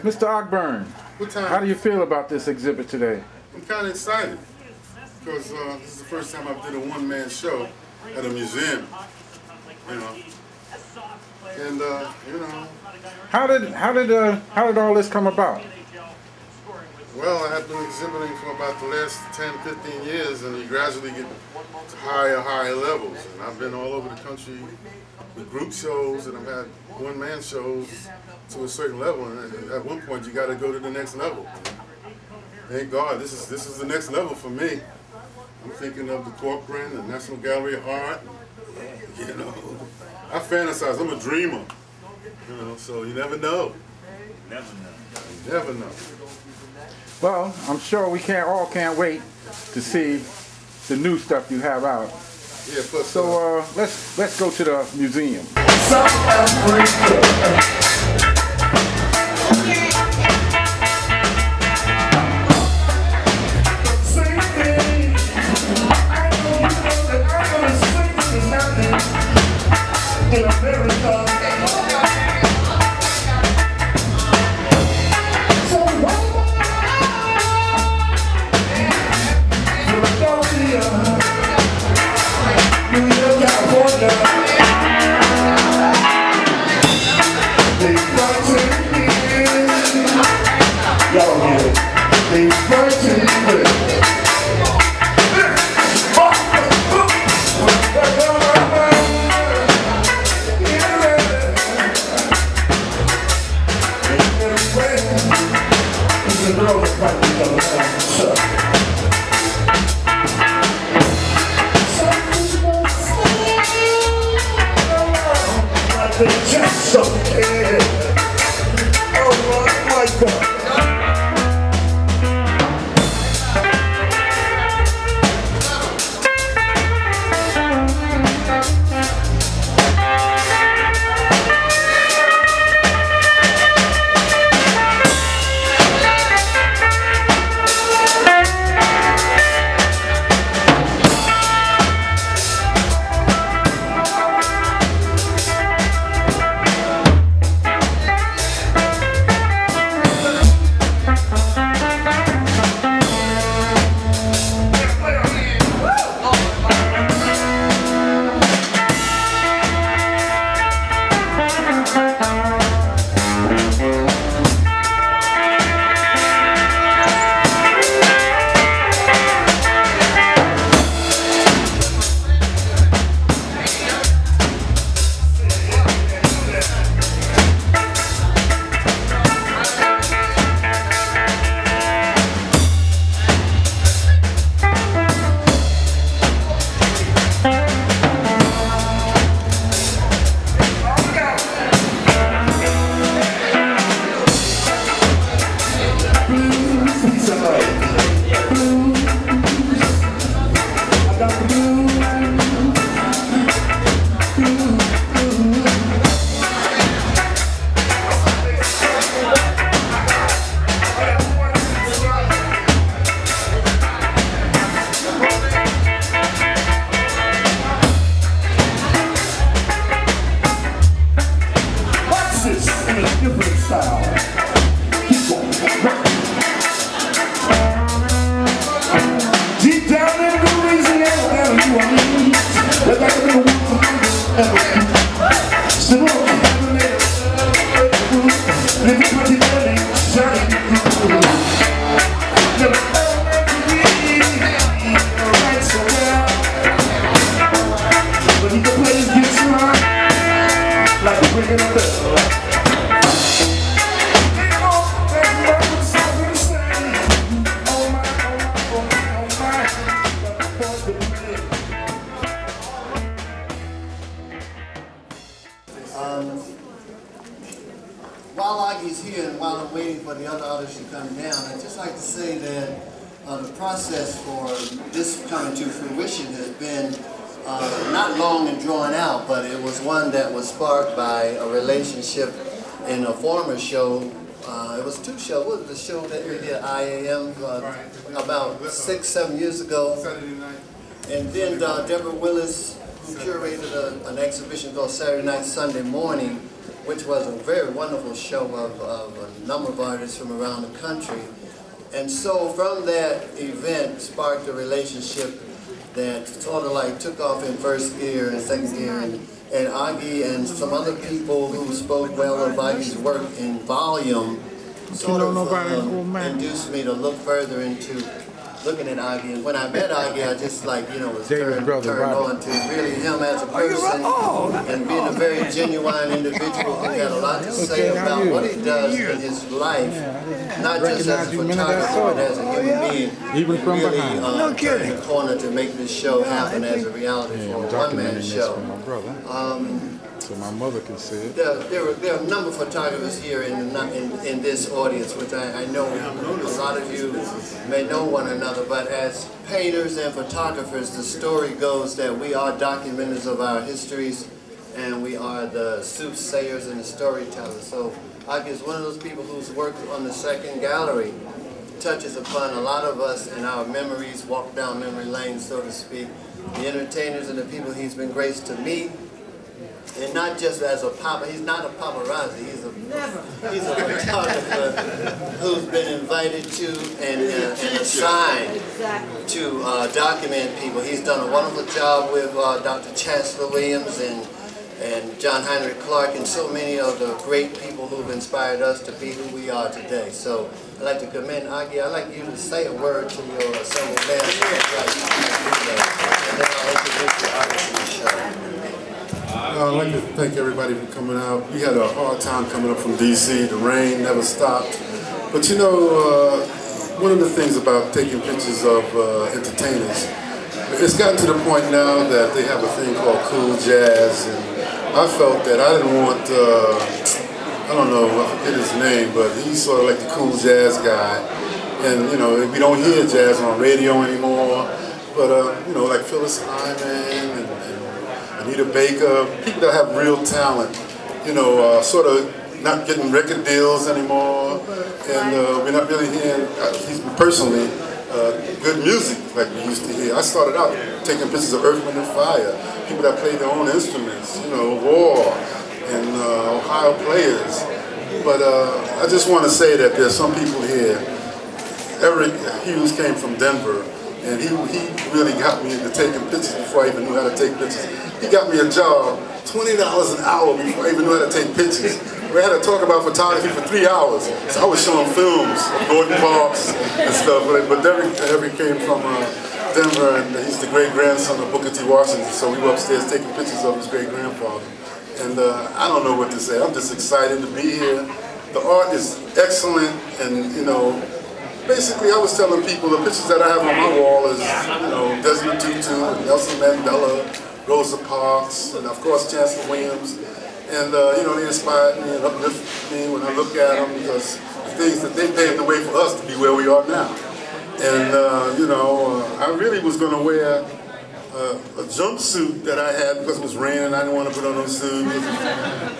Mr. Ogburn, What time? how do you feel about this exhibit today? I'm kind of excited because this is the first time I did a one-man show at a museum, you know. And you know. How did all this come about? Well, I have been exhibiting for about the last 10, 15 years, and you gradually get to higher levels. And I've been all over the country with group shows, and I've had one-man shows to a certain level. And at one point, you got to go to the next level. Thank God, this is the next level for me. I'm thinking of the Corcoran, the National Gallery of Art. You know, I fantasize. I'm a dreamer. You know, so you never know. Never know. You never know. Well, I'm sure we can't wait to see the new stuff you have out. Yeah, plus, so let's go to the museum. While Oggie's here and while I'm waiting for the other artists to come down, I'd just like to say that the process for this coming to fruition has been not long and drawn out, but it was one that was sparked by a relationship in a former show. It was two shows. What was the show that we did, IAM, about 6-7 years ago? And then Deborah Willis, who curated an exhibition called Saturday Night, Sunday Morning, which was a very wonderful show of a number of artists from around the country. And so from that event sparked a relationship that sort of like took off in first gear and second gear, and Oggi and some other people who spoke well of Oggi's work in volume sort of induced me to look further into looking at Oggi. And when I met Oggi, I just was turned on to really him as a person and being a very genuine individual who had a lot to say about what he does in his life, not just as a photographer, but as a human being. Even from really behind. turned the corner to make this show happen as a reality for a one-man show. So my mother can see it. There are a number of photographers here in this audience, which I know a lot of you may know one another, but as painters and photographers, the story goes that we are documenters of our histories, and we are the soothsayers and the storytellers. So Oggi is one of those people whose work on the second gallery touches upon a lot of us and our memories, walk down memory lane, so to speak, the entertainers and the people he's been graced to meet. And not just as a he's not a paparazzi, he's a photographer who's been invited to and assigned to document people. He's done a wonderful job with Dr. Chancellor Williams and John Heinrich Clark and so many of the great people who've inspired us to be who we are today. So I'd like to commend Oggi. I'd like you to say a word to your assembled band. And then I'll introduce the artist in the show. I'd like to thank everybody for coming out. We had a hard time coming up from DC. The rain never stopped. But you know, one of the things about taking pictures of entertainers, it's gotten to the point now that they have a thing called cool jazz, and I felt that I didn't want, I don't know, I forget his name, but he's sort of like the cool jazz guy. And you know, we don't hear jazz on radio anymore, but you know, like Phyllis Hyman and Anita Baker, people that have real talent, you know, sort of not getting record deals anymore, and we're not really hearing, personally, good music like we used to hear. I started out taking pictures of Earth, Wind and Fire, people that played their own instruments, you know, War and Ohio Players. But I just want to say that there's some people here. Eric Hughes came from Denver, and he really got me into taking pictures before I even knew how to take pictures. He got me a job, $20 an hour before I even knew how to take pictures. We had to talk about photography for 3 hours. So I was showing films of Gordon Parks and stuff. But Eric came from Denver, and he's the great-grandson of Booker T. Washington. So we were upstairs taking pictures of his great-grandfather. And I don't know what to say. I'm just excited to be here. The art is excellent, and you know, basically, I was telling people the pictures that I have on my wall is, you know, Desmond Tutu, Nelson Mandela, Rosa Parks, and of course Chancellor Williams. And you know, they inspired me and uplift me when I look at them, because the things that they paved the way for us to be where we are now. And you know, I really was going to wear a jumpsuit that I had because it was raining. I didn't want to put on no suit.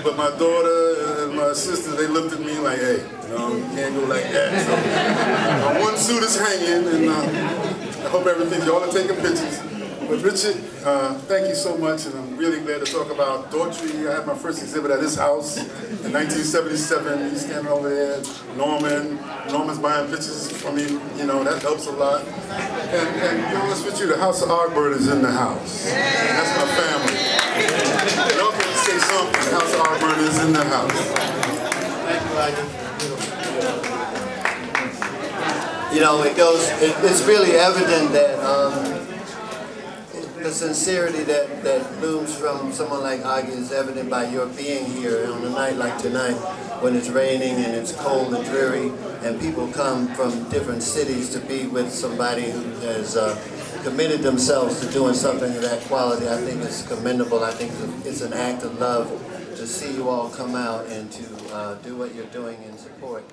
But my daughter and my sister, they looked at me like, hey, you know, you can't go like that. So one suit is hanging, and I hope everything, y'all are taking pictures. But Richard, thank you so much, and I'm really glad to talk about Daughtry. I had my first exhibit at his house in 1977. He's standing over there. Norman's buying pictures for me. You know, that helps a lot. And to be honest with you, the House of Ogburn is in the house. And that's my family. And I'm going to say something. The House of Ogburn is in the house. Thank you, Oggi. You know, it's really evident that the sincerity that blooms from someone like Oggi is evident by your being here on a night like tonight, when it's raining and it's cold and dreary, and people come from different cities to be with somebody who has committed themselves to doing something of that quality. I think it's commendable. I think it's an act of love to see you all come out and to do what you're doing in support.